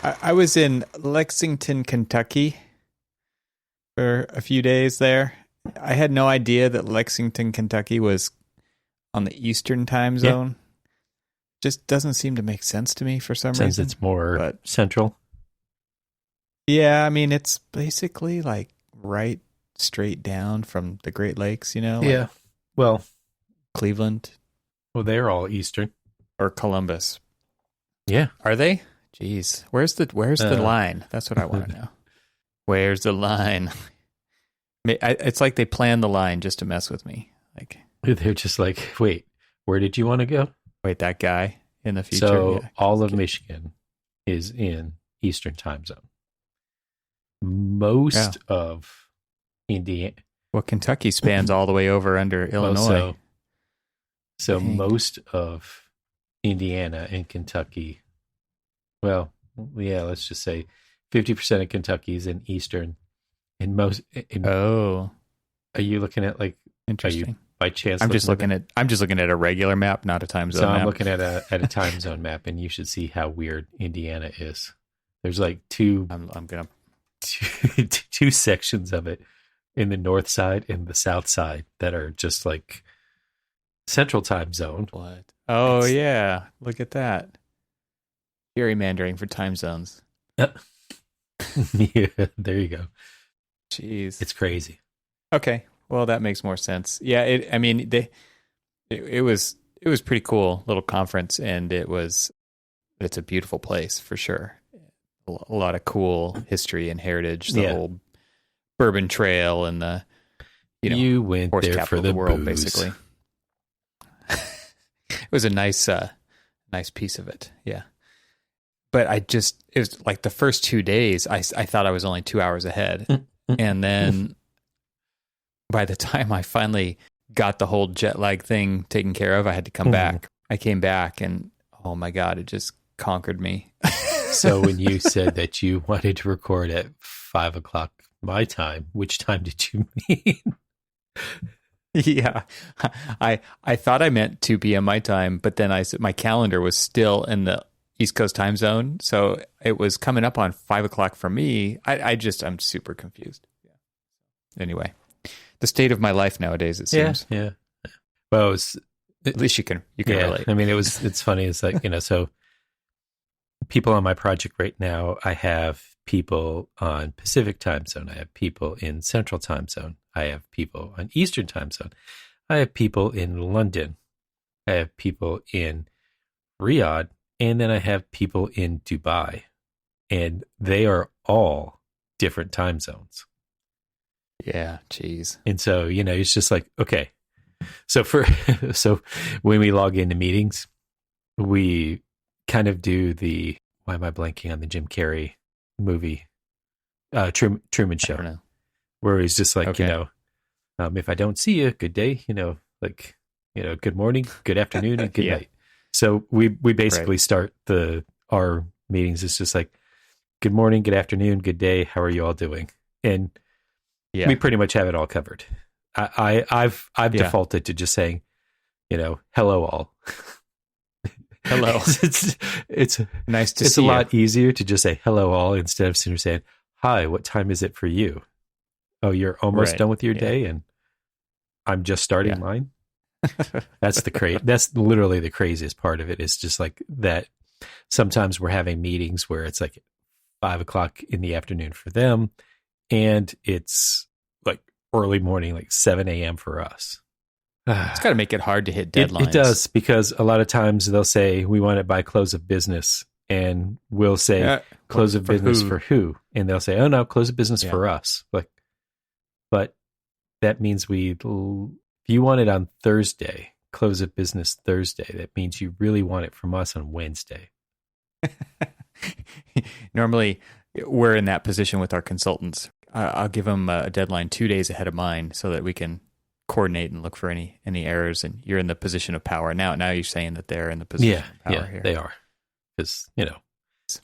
I was in Lexington, Kentucky for a few days there. I had no idea that Lexington, Kentucky was on the Eastern time zone. Just doesn't seem to make sense to me for some reason. Since it's more central. Yeah, I mean, it's basically like right straight down from the Great Lakes, Yeah. Well, Cleveland. Well, they're all Eastern. Or Columbus. Yeah. Are they? Jeez. Where's the line? That's what I want to know. Where's the line? It's like they planned the line just to mess with me. Like they're just like, wait, where did you want to go? Wait, that guy in the future. So all of Michigan is in Eastern time zone. Most of Indiana. Well, Kentucky spans all the way over under Illinois. So most of Indiana and Kentucky, well, yeah, let's just say 50% of Kentucky is in Eastern. And most. Are you looking at like? Interesting. Are you by chance? I'm just looking at a regular map, not a time zone. So map. I'm looking at a time zone map, and you should see how weird Indiana is. There's like two sections of it in the north side and the south side that are just like central time zone. What? Oh, yeah. Look at that. Gerrymandering for time zones. Yeah, there you go. Jeez. It's crazy. Okay. Well, that makes more sense. Yeah, it was pretty cool little conference, and it's a beautiful place for sure. A lot of cool history and heritage. The whole Bourbon Trail and the you went horse there capital for the of the world, booze. basically. It was a nice piece of it. Yeah. But it was like the first 2 days, I thought I was only 2 hours ahead. And then by the time I finally got the whole jet lag thing taken care of, I had to come back. I came back and, oh my God, it just conquered me. So when you said that you wanted to record at 5:00 my time, which time did you mean? Yeah, I thought I meant 2 p.m. my time, but then my calendar was still in the East Coast time zone, so it was coming up on 5:00 for me. I'm super confused. Yeah. Anyway, the state of my life nowadays, it seems. Yeah. Well, at least you can relate. I mean, it's funny. It's like, so people on my project right now, I have people on Pacific time zone. I have people in Central time zone. I have people on Eastern time zone. I have people in London. I have people in Riyadh. And then I have people in Dubai. And they are all different time zones. Yeah, geez. And so, it's just like, okay. So when we log into meetings, we kind of do why am I blanking on the Jim Carrey movie, Truman Show, I don't know. where he's just like, if I don't see you, good day, good morning, good afternoon, and good night. So we basically start our meetings. It's just like, good morning, good afternoon, good day. How are you all doing? And we pretty much have it all covered. I've defaulted to just saying, hello all. Hello. It's nice to see you. It's a lot easier to just say hello all instead of sitting saying, hi, what time is it for you? Oh, you're almost done with your day and I'm just starting mine. That's literally the craziest part of it. Is just like that. Sometimes we're having meetings where it's like 5:00 in the afternoon for them, and it's like early morning, like 7 a.m. for us. It's got to make it hard to hit deadlines. It does, because a lot of times they'll say we want it by close of business, and we'll say close of business for who, and they'll say, oh no, close of business for us. But that means if you want it on Thursday, close of business Thursday, that means you really want it from us on Wednesday. Normally, we're in that position with our consultants. I'll give them a deadline 2 days ahead of mine so that we can coordinate and look for any errors. And you're in the position of power now. Now you're saying that they're in the position of power here. They are, because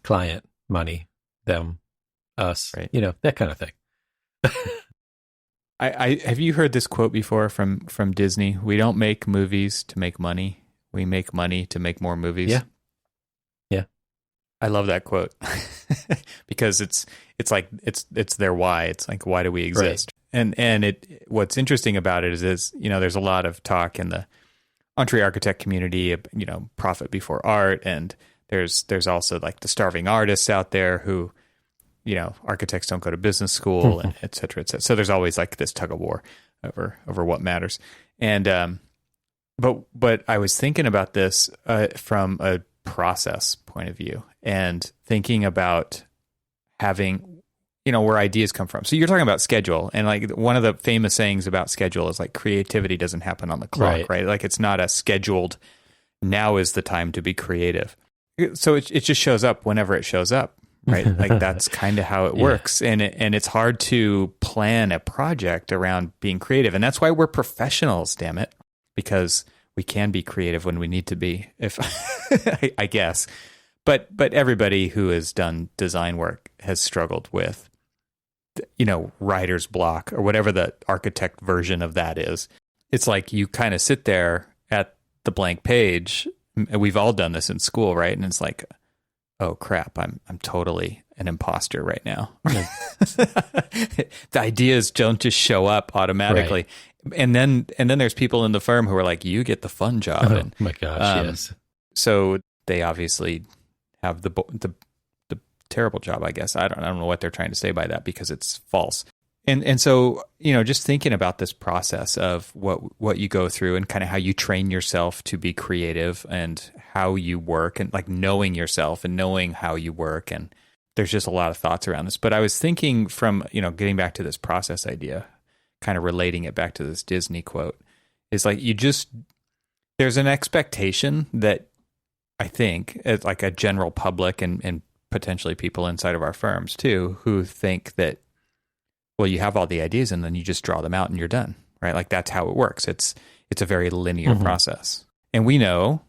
client, money, them, us, that kind of thing. I have you heard this quote before from Disney? We don't make movies to make money. We make money to make more movies. Yeah. I love that quote because it's like it's their why. It's like, why do we exist? Right. And what's interesting about it is there's a lot of talk in the entree architect community, profit before art, and there's also like the starving artists out there who, architects don't go to business school, and et cetera, et cetera. So there's always like this tug of war over what matters. And but I was thinking about this from a process point of view, and thinking about having, where ideas come from. So you're talking about schedule, and like one of the famous sayings about schedule is like creativity doesn't happen on the clock, right? Like it's not a scheduled, now is the time to be creative. So it just shows up whenever it shows up, right? Like that's kind of how it works. And it's hard to plan a project around being creative. And that's why we're professionals, damn it, because we can be creative when we need to be, if I guess. But everybody who has done design work has struggled with, writer's block or whatever the architect version of that is. It's like you kind of sit there at the blank page. We've all done this in school, right? And it's like, oh crap, I'm totally an imposter right now. The ideas don't just show up automatically. Right. And then there's people in the firm who are like, you get the fun job. Oh and, my gosh, yes. So they obviously have the terrible job, I guess. I don't know what they're trying to say by that, because it's false. And so, just thinking about this process of what you go through and kind of how you train yourself to be creative and how you work, and like knowing yourself and knowing how you work. And there's just a lot of thoughts around this. But I was thinking from, getting back to this process idea, kind of relating it back to this Disney quote, is like there's an expectation that I think like a general public and potentially people inside of our firms too, who think that, well, you have all the ideas and then you just draw them out and you're done, right? Like that's how it works. It's a very linear process. And we know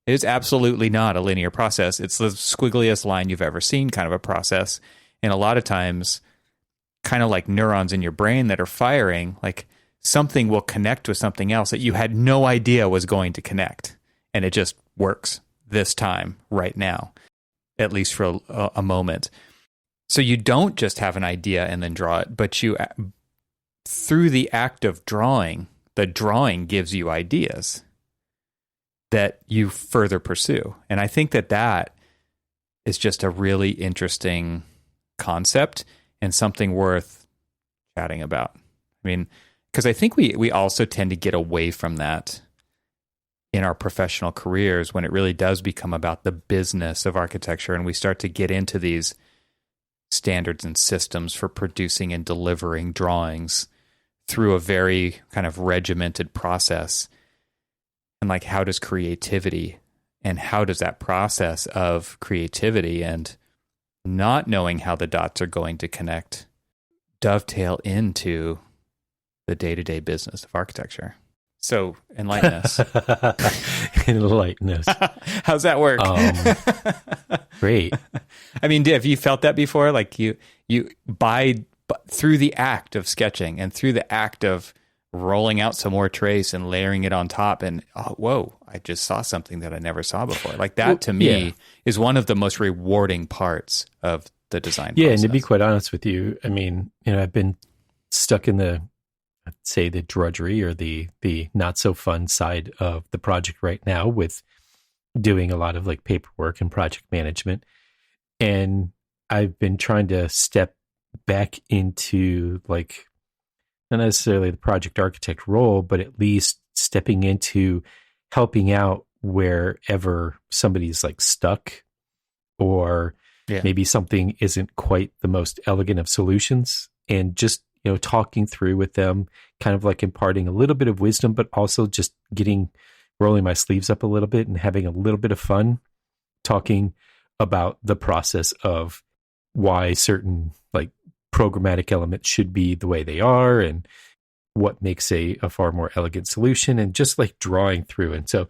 it is absolutely not a linear process. It's the squiggliest line you've ever seen kind of a process. And a lot of times, kind of like neurons in your brain that are firing, like something will connect with something else that you had no idea was going to connect. And it just works this time, right now, at least for a moment. So you don't just have an idea and then draw it, but through the act of drawing, the drawing gives you ideas that you further pursue. And I think that is just a really interesting concept and something worth chatting about. I mean, because I think we also tend to get away from that in our professional careers when it really does become about the business of architecture, and we start to get into these standards and systems for producing and delivering drawings through a very kind of regimented process. And like, how does creativity and how does that process of creativity and not knowing how the dots are going to connect dovetail into the day-to-day business of architecture? So enlighten us. Enlighten us. How's that work? Great. I mean, have you felt that before? Like you through the act of sketching and through the act of rolling out some more trace and layering it on top, and whoa, I just saw something that I never saw before. Like that to me is one of the most rewarding parts of the design process. And to be quite honest with you, I mean, I've been stuck in the drudgery or the not so fun side of the project right now with doing a lot of like paperwork and project management. And I've been trying to step back into like, not necessarily the project architect role, but at least stepping into helping out wherever somebody's like stuck, or maybe something isn't quite the most elegant of solutions, and just, talking through with them, kind of like imparting a little bit of wisdom, but also just rolling my sleeves up a little bit and having a little bit of fun talking about the process of why certain like programmatic elements should be the way they are and what makes a far more elegant solution, and just like drawing through. And so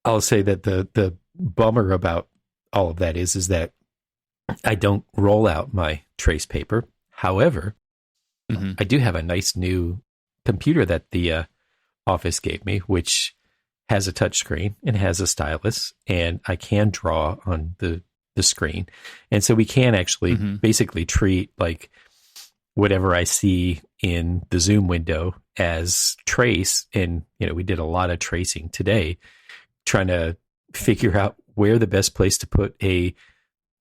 I'll say that the bummer about all of that is that I don't roll out my trace paper. However, I do have a nice new computer that the office gave me, which has a touch screen and has a stylus, and I can draw on the the screen. And so we can actually basically treat like whatever I see in the Zoom window as trace. And, we did a lot of tracing today, trying to figure out where the best place to put a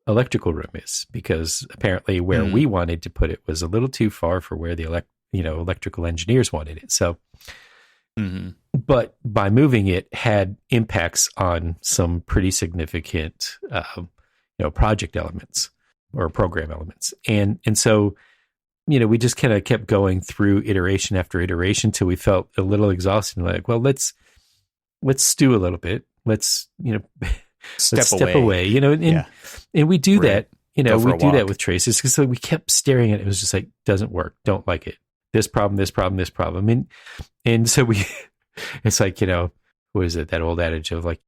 electrical room is, because apparently where we wanted to put it was a little too far for where the electrical engineers wanted it. So, but by moving it had impacts on some pretty significant, project elements or program elements. And so, we just kind of kept going through iteration after iteration till we felt a little exhausted. Like, well, let's stew a little bit. Let's, step away, and we do that, we do that with traces, because we kept staring at it. It was just like, doesn't work. Don't like it. This problem, this problem, this problem. And so it's like, what is it? That old adage of like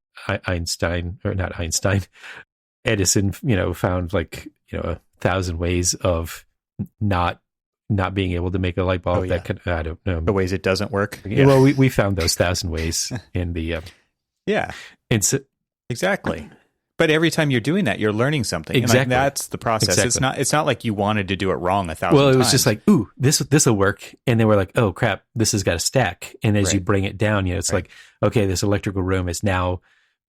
Edison, found like, 1,000 ways of not being able to make a light bulb. I don't know. The ways it doesn't work. Yeah. Well, we found those 1,000 ways in the, And so, exactly. But every time you're doing that, you're learning something. Exactly. And that's the process. Exactly. It's not like you wanted to do it wrong 1,000 times. Well, it was just like, ooh, this will work. And then we're like, oh crap, this has got a stack. And as you bring it down, it's like, okay, this electrical room is now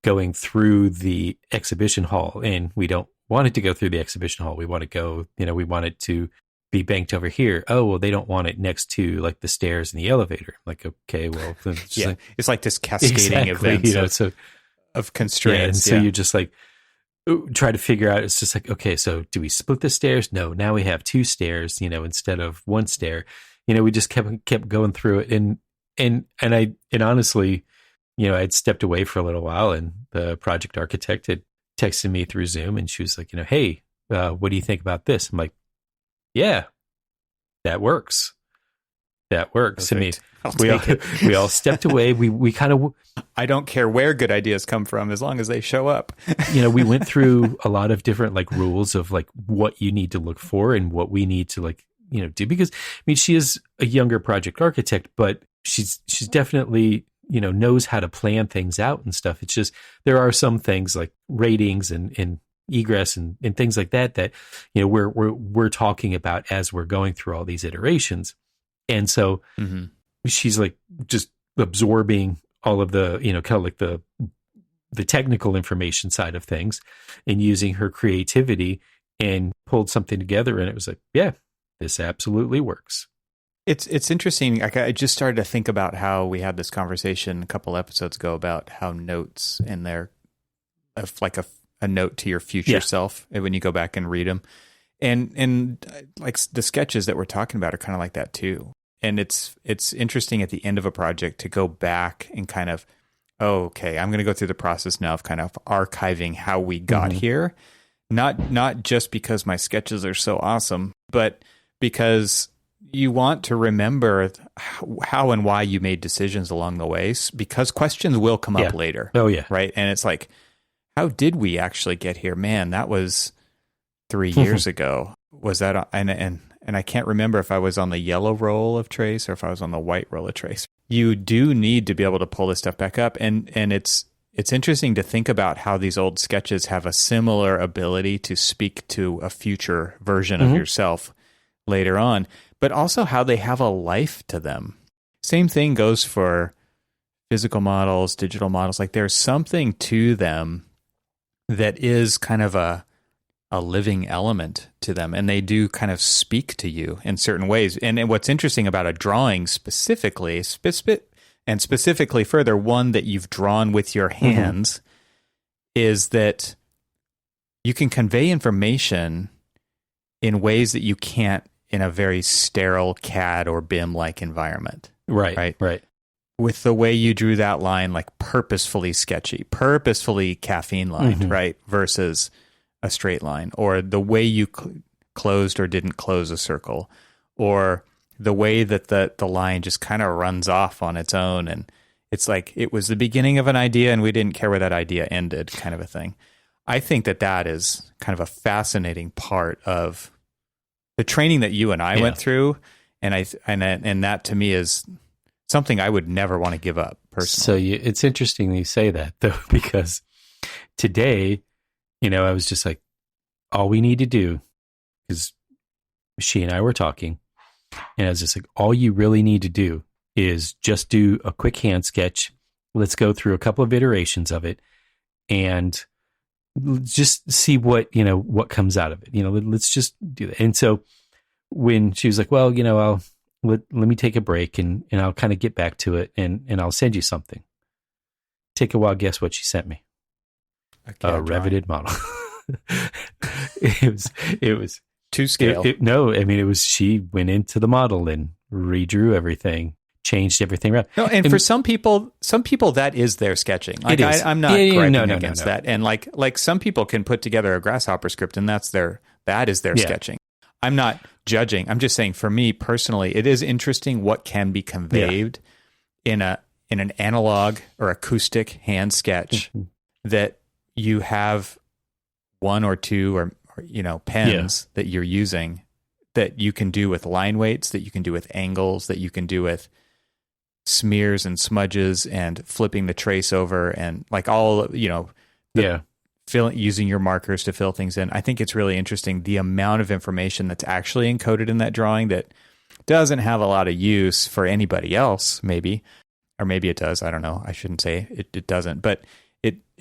going through the exhibition hall, and we don't want it to go through the exhibition hall. We want to go, we want it to be banked over here. Oh, well, they don't want it next to like the stairs and the elevator. I'm like, okay, well, it's like this cascading event of constraints. And so you just like try to figure out, it's just like, okay, so do we split the stairs? No, now we have 2 stairs, instead of 1 stair. We just kept going through it. And honestly, I'd stepped away for a little while, and the project architect had texted me through Zoom, and she was like, hey, what do you think about this? I'm like, yeah, that works. That works. Perfect. We all stepped away. We kind of, I don't care where good ideas come from as long as they show up. We went through a lot of different like rules of like what you need to look for and what we need to like, do, because she is a younger project architect, but she's definitely, knows how to plan things out and stuff. It's just, there are some things like ratings and egress and things like that, we're talking about as we're going through all these iterations. And so she's like just absorbing all of the, kind of like the technical information side of things, and using her creativity, and pulled something together. And it was like, yeah, this absolutely works. It's interesting. I just started to think about how we had this conversation a couple episodes ago about how notes in there, like a note to your future self when you go back and read them. And like the sketches that we're talking about are kind of like that too. And it's interesting at the end of a project to go back and kind of, okay, I'm going to go through the process now of kind of archiving how we got here. Not just because my sketches are so awesome, but because you want to remember how and why you made decisions along the way, because questions will come up later. Oh yeah. Right. And it's like, how did we actually get here? Man, that was 3 years ago. Was that, and I can't remember if I was on the yellow roll of trace or if I was on the white roll of trace. You do need to be able to pull this stuff back up. And it's interesting to think about how these old sketches have a similar ability to speak to a future version of yourself later on, but also how they have a life to them. Same thing goes for physical models, digital models. Like there's something to them that is kind of a living element to them, and they do kind of speak to you in certain ways. And what's interesting about a drawing specifically further, one that you've drawn with your hands, is that you can convey information in ways that you can't in a very sterile CAD or BIM-like environment. Right. With the way you drew that line, like purposefully sketchy, purposefully caffeine lined, right? Versus a straight line, or the way you closed or didn't close a circle, or the way that the line just kind of runs off on its own. And it's like, it was the beginning of an idea and we didn't care where that idea ended, kind of a thing. I think that is kind of a fascinating part of the training that you and I went through. And that to me is something I would never want to give up personally. So it's interesting you say that though, because today, I was just like, all we need to do, because she and I were talking, and I was just like, all you really need to do is just do a quick hand sketch. Let's go through a couple of iterations of it and just see what comes out of it. Let's just do that. And so when she was like, well, let me take a break and I'll kind of get back to it and I'll send you something. Take a wild guess what she sent me. A Revited model. It was to scale. She went into the model and redrew everything, changed everything around. No, and for some people that is their sketching. Like I'm not griping against that. And like some people can put together a Grasshopper script and that is their sketching. I'm not judging. I'm just saying, for me personally, it is interesting what can be conveyed in an analog or acoustic hand sketch that you have one or two or pens that you're using that you can do with line weights, that you can do with angles, that you can do with smears and smudges and flipping the trace over and like all, using your markers to fill things in. I think it's really interesting the amount of information that's actually encoded in that drawing that doesn't have a lot of use for anybody else, maybe, or maybe it does. I don't know. I shouldn't say it doesn't, but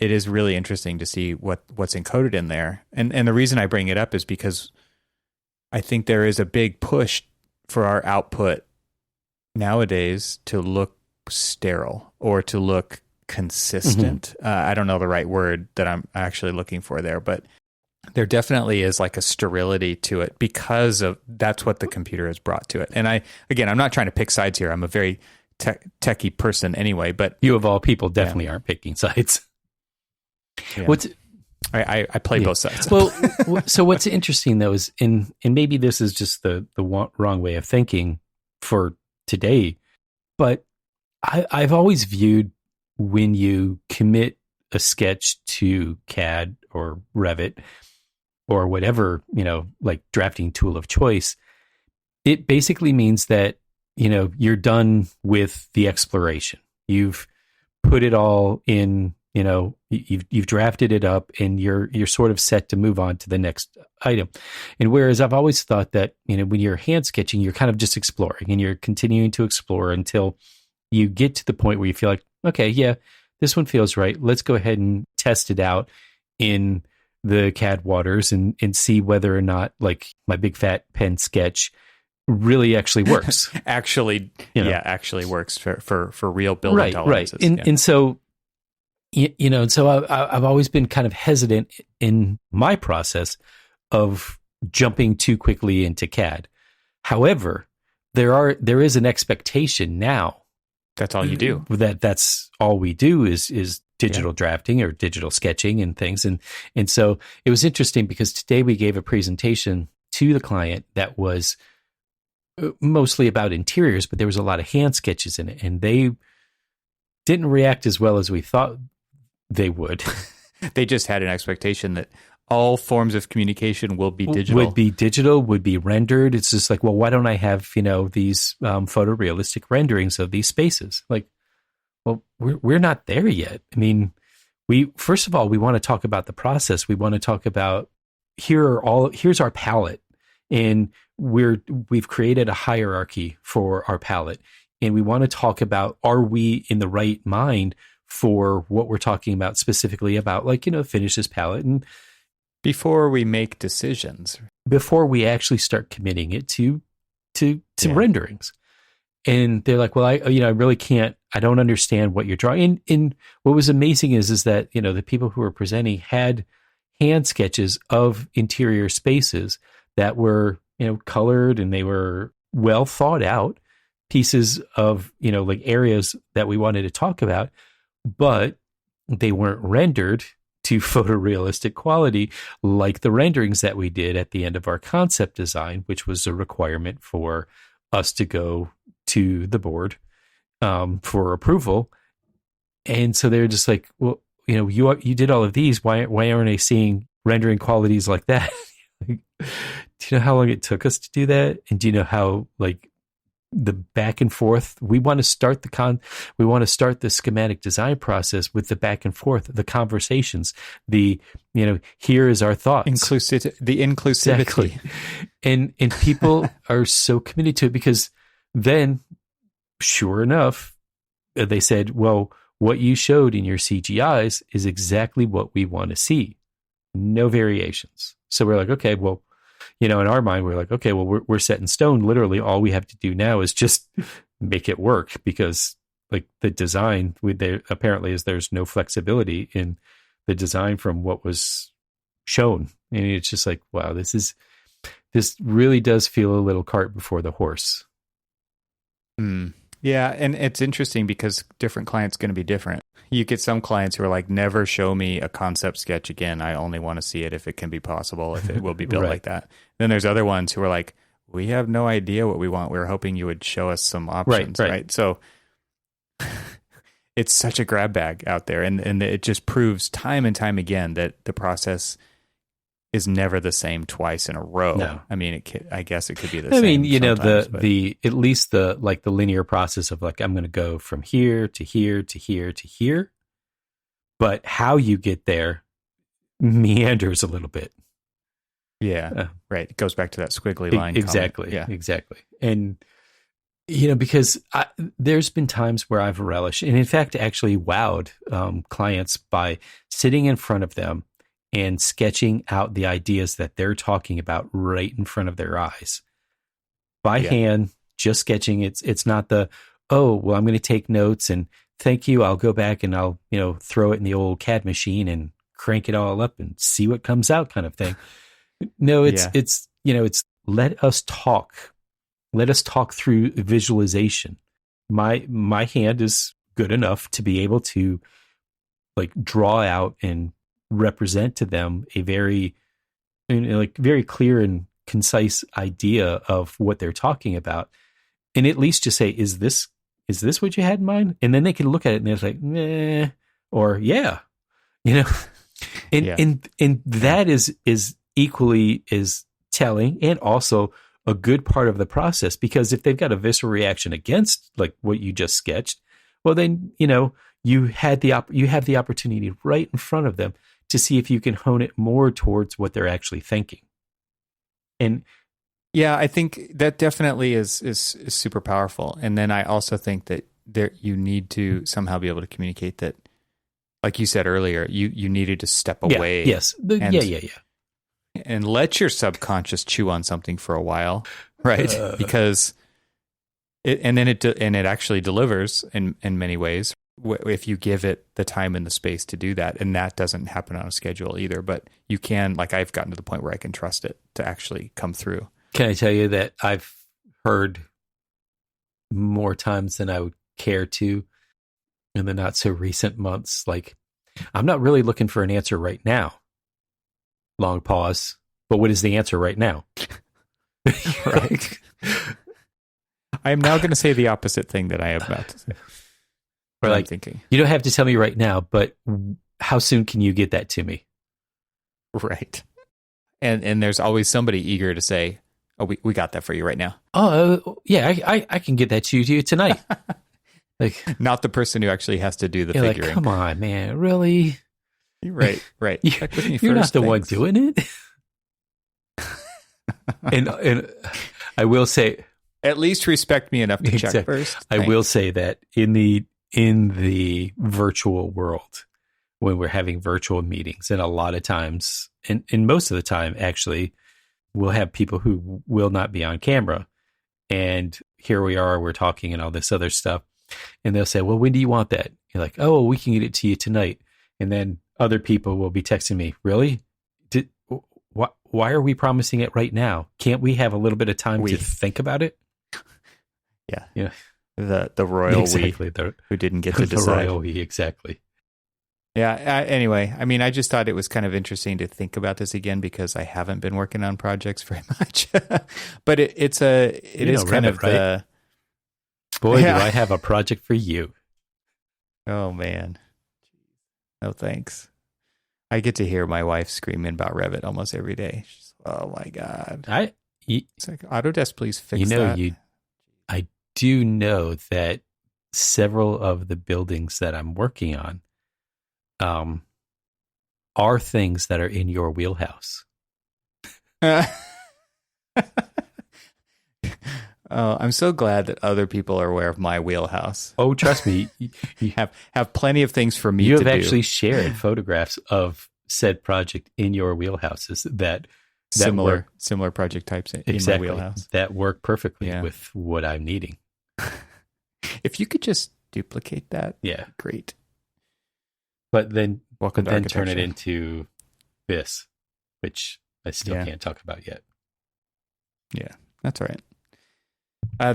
it is really interesting to see what's encoded in there. And the reason I bring it up is because I think there is a big push for our output nowadays to look sterile or to look consistent. I don't know the right word that I'm actually looking for there, but there definitely is like a sterility to it because of that's what the computer has brought to it. And I'm not trying to pick sides here. I'm a very techie person anyway, but you of all people definitely aren't picking sides. Yeah. I play both sides. Well, so what's interesting though is, and maybe this is just the wrong way of thinking for today, but I've always viewed when you commit a sketch to CAD or Revit or whatever, like drafting tool of choice, it basically means that, you're done with the exploration. You've put it all in, you've drafted it up and you're sort of set to move on to the next item. And whereas I've always thought that, when you're hand sketching, you're kind of just exploring and you're continuing to explore until you get to the point where you feel like, okay, yeah, this one feels right. Let's go ahead and test it out in the CAD waters and see whether or not like my big fat pen sketch really actually works. actually works for real building tolerances. Right. And so, and so I've always been kind of hesitant in my process of jumping too quickly into CAD. However, there is an expectation now. That's all you do. That's all we do is digital drafting or digital sketching and things. And so it was interesting because today we gave a presentation to the client that was mostly about interiors, but there was a lot of hand sketches in it, and they didn't react as well as we thought they would. They just had an expectation that all forms of communication will be digital. Would be rendered. It's just like, well, why don't I have, these photorealistic renderings of these spaces? Like, well, we're not there yet. I mean, first of all, we want to talk about the process. We want to talk about here's our palette, and we've created a hierarchy for our palette, and we want to talk about, are we in the right mind for what we're talking about specifically about, like, finish this palette, and before we make decisions, before we actually start committing it to renderings. And they're like, well, I really can't, I don't understand what you're drawing. And what was amazing is that, the people who were presenting had hand sketches of interior spaces that were, colored, and they were well thought out pieces of, like areas that we wanted to talk about, but they weren't rendered to photorealistic quality like the renderings that we did at the end of our concept design, which was a requirement for us to go to the board for approval. And so they're just like, well, you did all of these. Why aren't I seeing rendering qualities like that? Do you know how long it took us to do that? And do you know how like the back and forth. We want to start the schematic design process with the back and forth, the conversations, here is our thoughts. The inclusivity. Exactly. And people are so committed to it because then, sure enough, they said, well, what you showed in your CGIs is exactly what we want to see. No variations. So we're like, okay, well, in our mind, we're like, okay, well, we're set in stone. Literally, all we have to do now is just make it work because, like, the design, apparently there's no flexibility in the design from what was shown, and it's just like, wow, this really does feel a little cart before the horse. Yeah, and it's interesting because different clients going to be different. You get some clients who are like, never show me a concept sketch again. I only want to see it if it can be possible, if it will be built Right. like that. Then there's other ones who are like, we have no idea what we want. We were hoping you would show us some options, right? So it's such a grab bag out there. And it just proves time and time again that the process is never the same twice in a row. No. I mean, I guess it could be the same. I mean, at least the linear process of like, I'm going to go from here to here to here to here, but how you get there meanders a little bit. Yeah, right. It goes back to that squiggly line. Exactly. Yeah, exactly. And because there's been times where I've relished, and in fact, actually wowed clients by sitting in front of them and sketching out the ideas that they're talking about right in front of their eyes by hand, just sketching. It's not the, oh, well, I'm going to take notes and thank you. I'll go back and I'll, throw it in the old CAD machine and crank it all up and see what comes out kind of thing. No, it's let us talk. Let us talk through visualization. My hand is good enough to be able to like draw out and represent to them a very clear and concise idea of what they're talking about, and at least just say, is this what you had in mind? And then they can look at it and they're like, meh, or yeah, and that is equally as telling and also a good part of the process, because if they've got a visceral reaction against like what you just sketched, well then you have the opportunity right in front of them to see if you can hone it more towards what they're actually thinking. And yeah, I think that definitely is super powerful. And then I also think that you need to somehow be able to communicate that, like you said earlier, you needed to step away. Yes. And let your subconscious chew on something for a while, right? Because it actually delivers in many ways, if you give it the time and the space to do that. And that doesn't happen on a schedule either, but you can, like I've gotten to the point where I can trust it to actually come through. Can I tell you that I've heard more times than I would care to in the not so recent months, like, I'm not really looking for an answer right now. Long pause. But what is the answer right now? Right. I am now going to say the opposite thing that I am about to say. Or like, thinking, you don't have to tell me right now, but how soon can you get that to me? Right. And there's always somebody eager to say, oh, we got that for you right now. Oh, yeah, I can get that to you tonight. Like, not the person who actually has to do the figuring. Like, come on, man, really? Right. You're not the one doing it. and I will say, at least respect me enough to check first. Thanks. I will say that in the virtual world, when we're having virtual meetings, and a lot of times, and most of the time, actually, we'll have people who will not be on camera. And here we are, we're talking and all this other stuff. And they'll say, well, when do you want that? You're like, oh, we can get it to you tonight. And then other people will be texting me, really? Why are we promising it right now? Can't we have a little bit of time to think about it? Yeah. The royal exactly. who didn't get to decide. The royal we, exactly. Yeah. Anyway, I mean, I just thought it was kind of interesting to think about this again because I haven't been working on projects very much. But it is kind of right? the... Boy, do I have a project for you. Oh, man. No, thanks. I get to hear my wife screaming about Revit almost every day. She's, oh, my God. It's like, Autodesk, please fix that. I do know that several of the buildings that I'm working on are things that are in your wheelhouse. I'm so glad that other people are aware of my wheelhouse. Oh, trust me, You have plenty of things for me you to have do. actually shared photographs of said project in your wheelhouses that similar work, project types in exactly, my wheelhouse. that work perfectly Yeah. with what I'm needing. If you could just duplicate that, Yeah. great. But then, Welcome to turn it architecture. into this, which I still Yeah. can't talk about yet. Yeah, that's all right.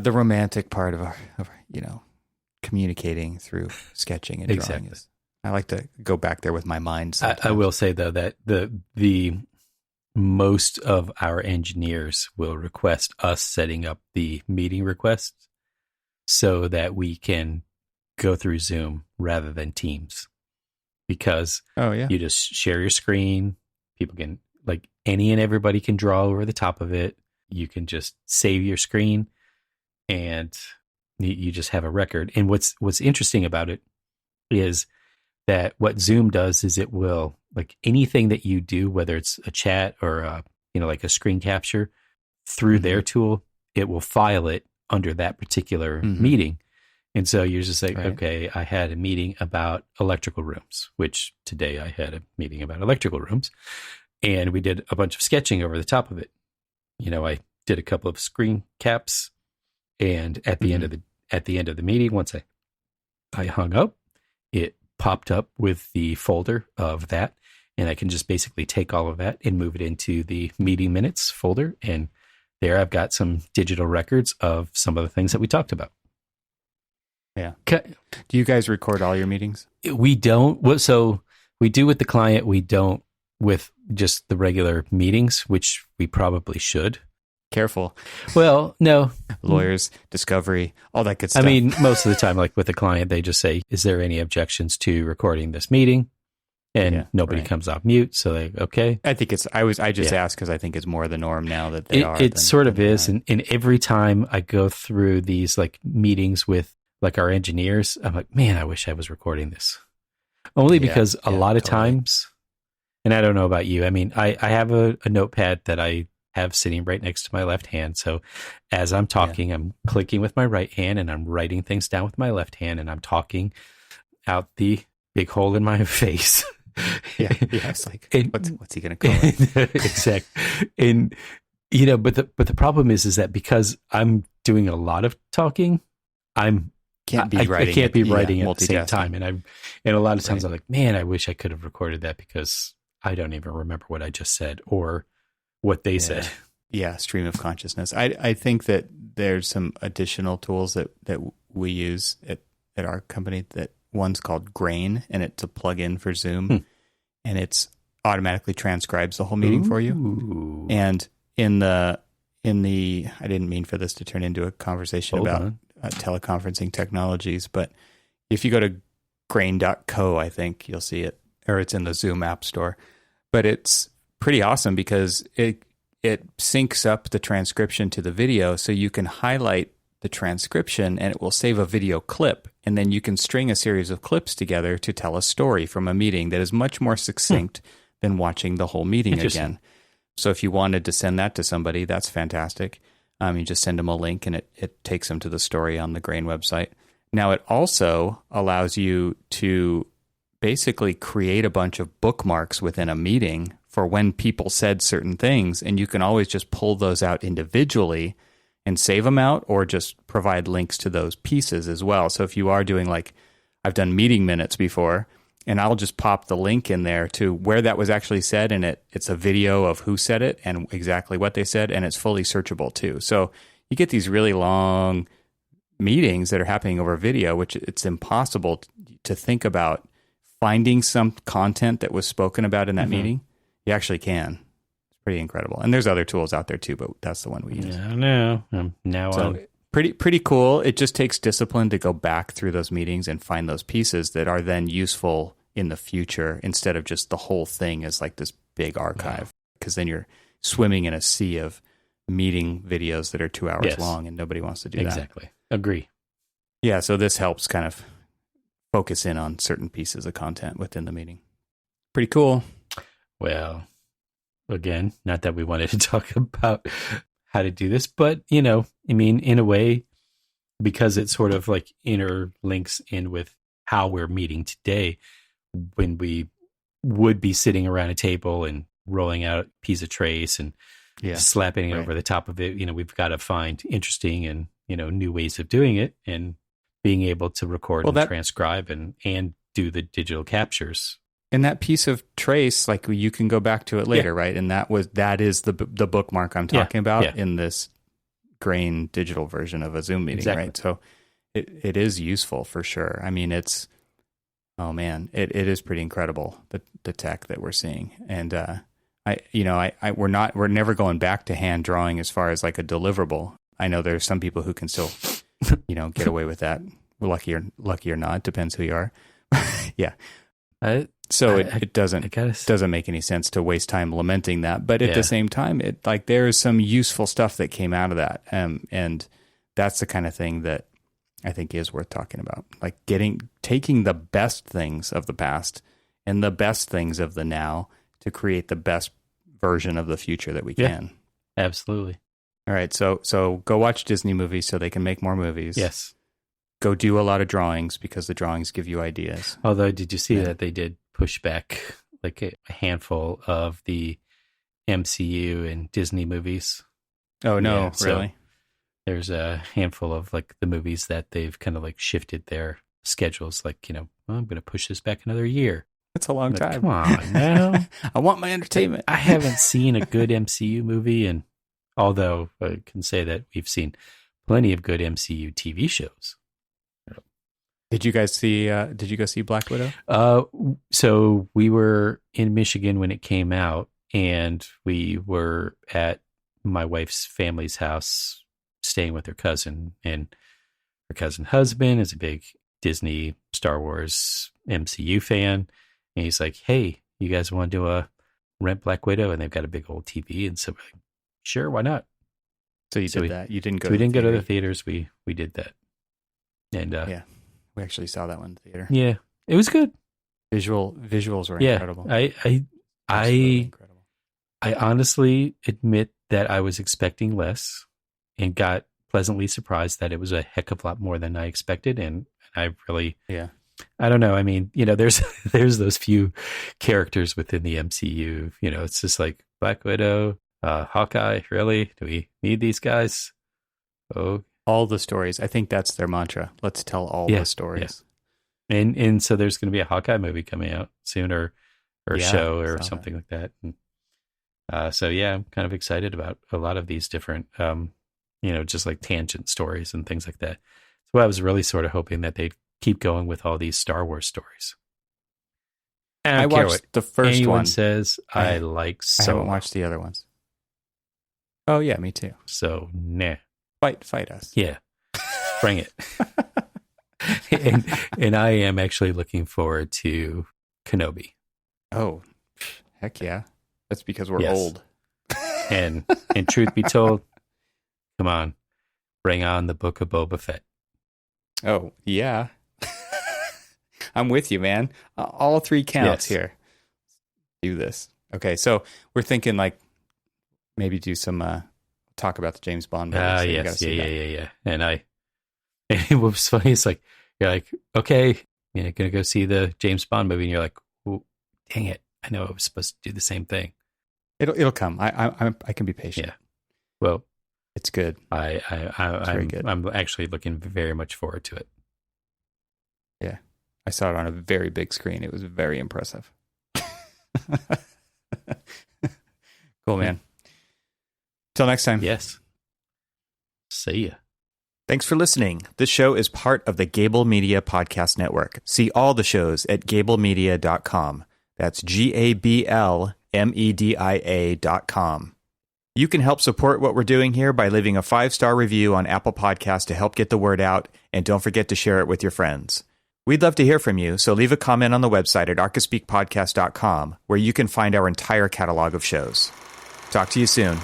The romantic part of our communicating through sketching and drawing Exactly. is. I like to go back there with my mind. I will say though that the most of our engineers will request us setting up the meeting requests so that we can go through Zoom rather than Teams, because Oh yeah, you just share your screen. People can, like, any and everybody can draw over the top of it. You can just save your screen and you just have a record. And what's interesting about it is that what Zoom does is it will, like, anything that you do, whether it's a chat or like a screen capture through their tool, it will file it under that particular meeting. And so you're just like, okay, I had a meeting about electrical rooms, which today I had a meeting about electrical rooms, and we did a bunch of sketching over the top of it. I did a couple of screen caps, and at the end of the meeting, once I hung up, it popped up with the folder of that, and I can just basically take all of that and move it into the meeting minutes folder, and there I've got some digital records of some of the things that we talked about. Yeah. Do you guys record all your meetings? We don't. So we do with the client. We don't with just the regular meetings, which we probably should. Careful. Well, no. Lawyers, discovery, all that good stuff. I mean, most of the time, like with the client, they just say, is there any objections to recording this meeting? And nobody comes off mute. So they, okay. I think I just asked because I think it's more the norm now that they are. It sort of is. And every time I go through these like meetings with like our engineers, I'm like, man, I wish I was recording this. Only because a lot of times, and I don't know about you, I mean, I have a notepad that I have sitting right next to my left hand. So as I'm talking, I'm clicking with my right hand and I'm writing things down with my left hand, and I'm talking out the big hole in my face. It's like, what's he going to call it? Exactly. And, but the problem is that because I'm doing a lot of talking, I can't be writing at the same time. And a lot of times I'm like, man, I wish I could have recorded that because I don't even remember what I just said or what they said. Yeah. Stream of consciousness. I think that there's some additional tools that we use at our company. That one's called Grain, and it's a plugin for Zoom, and it's automatically transcribes the whole meeting for you. And in the, I didn't mean for this to turn into a conversation about teleconferencing technologies, but if you go to grain.co, I think you'll see it, or it's in the Zoom app store. But it's pretty awesome because it syncs up the transcription to the video, so you can highlight the transcription and it will save a video clip, and then you can string a series of clips together to tell a story from a meeting that is much more succinct than watching the whole meeting again. So if you wanted to send that to somebody, that's fantastic. You just send them a link and it takes them to the story on the Grain website. Now, it also allows you to basically create a bunch of bookmarks within a meeting for when people said certain things, and you can always just pull those out individually and save them out, or just provide links to those pieces as well. So if you are doing, like, I've done meeting minutes before, and I'll just pop the link in there to where that was actually said, and it's a video of who said it and exactly what they said, and it's fully searchable too. So you get these really long meetings that are happening over video, which it's impossible to think about finding some content that was spoken about in that meeting. You actually can. It's pretty incredible. And there's other tools out there too, but that's the one we use. I know. Pretty cool. It just takes discipline to go back through those meetings and find those pieces that are then useful in the future, instead of just the whole thing as like this big archive, because then you're swimming in a sea of meeting videos that are 2 hours long, and nobody wants to do that. Exactly. Agree. Yeah, so this helps kind of focus in on certain pieces of content within the meeting. Pretty cool. Well, again, not that we wanted to talk about how to do this, but, in a way, because it sort of like interlinks in with how we're meeting today, when we would be sitting around a table and rolling out a piece of trace and slapping it over the top of it, we've got to find interesting and, new ways of doing it, and being able to record and transcribe and do the digital captures. And that piece of trace, like, you can go back to it later, right? And that is the bookmark I'm talking about in this grain digital version of a Zoom meeting, right? So it is useful for sure. I mean, it is pretty incredible, the tech that we're seeing. And we're never going back to hand drawing as far as like a deliverable. I know there's some people who can still, get away with that. Lucky or not, depends who you are. Yeah. It doesn't make any sense to waste time lamenting that. But at the same time, there is some useful stuff that came out of that. And that's the kind of thing that I think is worth talking about. Like taking the best things of the past and the best things of the now to create the best version of the future that we can. Absolutely. All right. So go watch Disney movies so they can make more movies. Yes. Go do a lot of drawings because the drawings give you ideas. Although, did you see that they did push back like a handful of the MCU and Disney movies? Oh, no, really? So there's a handful of like the movies that they've kind of like shifted their schedules. Like, I'm going to push this back another year. That's a long time. Come on now. I want my entertainment. I haven't seen a good MCU movie. And although I can say that we've seen plenty of good MCU TV shows. Did you guys see? Did you go see Black Widow? So we were in Michigan when it came out, and we were at my wife's family's house, staying with her cousin. And her cousin husband is a big Disney, Star Wars, MCU fan, and he's like, "Hey, you guys want to do a rent Black Widow?" And they've got a big old TV, and so we're like, "Sure, why not?" So you did that. You didn't go. We didn't go to the theaters. We did that, and we actually saw that one in the theater. Yeah, it was good. Visuals were incredible. I honestly admit that I was expecting less, and got pleasantly surprised that it was a heck of a lot more than I expected. And I really, I don't know. I mean, there's those few characters within the MCU. It's just like Black Widow, Hawkeye. Really, do we need these guys? Oh. All the stories. I think that's their mantra. Let's tell all the stories. Yeah. And so there's going to be a Hawkeye movie coming out soon, or a show or something like that. And I'm kind of excited about a lot of these different, just like tangent stories and things like that. So I was really sort of hoping that they'd keep going with all these Star Wars stories. I watched the first anyone one. Says I like Solo. I haven't watched the other ones. Oh yeah, me too. So nah. Fight us. Yeah. Bring it. and I am actually looking forward to Kenobi. Oh, heck yeah. That's because we're old. and truth be told, come on, bring on the Book of Boba Fett. Oh, yeah. I'm with you, man. All three counts here. Do this. Okay, so we're thinking like maybe do some talk about the James Bond movie. Yes. Yeah. And it was funny. It's like, you're like, okay, you're going to go see the James Bond movie. And you're like, oh, dang it. I know I was supposed to do the same thing. It'll come. I can be patient. Yeah. Well, it's good. I'm good. I'm actually looking very much forward to it. Yeah. I saw it on a very big screen. It was very impressive. Cool, man. Till next time. Yes. See ya. Thanks for listening. This show is part of the Gable Media Podcast Network. See all the shows at gablemedia.com. That's GABLMEDIA.com. You can help support what we're doing here by leaving a 5-star review on Apple Podcasts to help get the word out, and don't forget to share it with your friends. We'd love to hear from you, so leave a comment on the website at archispeakpodcast.com, where you can find our entire catalog of shows. Talk to you soon.